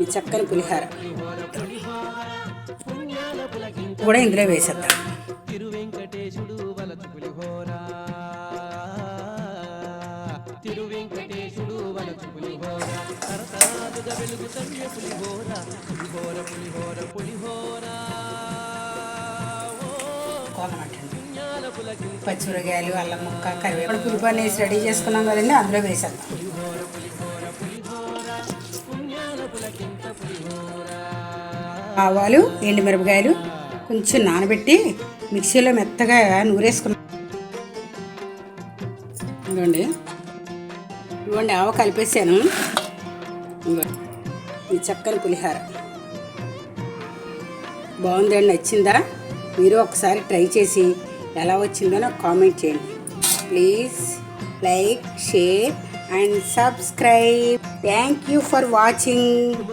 ఈ చక్కని పులిహార కూడా ఇందులో వేసేద్దాం. పచ్చిమిరకాయలు, అల్లం ముక్క, కరివేపాకు, పులిపాన్ని వేసి రెడీ చేసుకున్నాం కదండి, అందులో వేసేద్దాం. ఆవాలు, ఎండుమిరపకాయలు కొంచెం నానబెట్టి మిక్సీలో మెత్తగా నూరేసుకున్నాం. ఇవ్వండి ఆవ కలిపేసాను. ఈ చక్కని పులిహార బాగుందండి, నచ్చిందా? మీరు ఒకసారి ట్రై చేసి ఎలా వచ్చిందో నాకు కామెంట్ చేయండి. Please like, share and subscribe. Thank you for watching.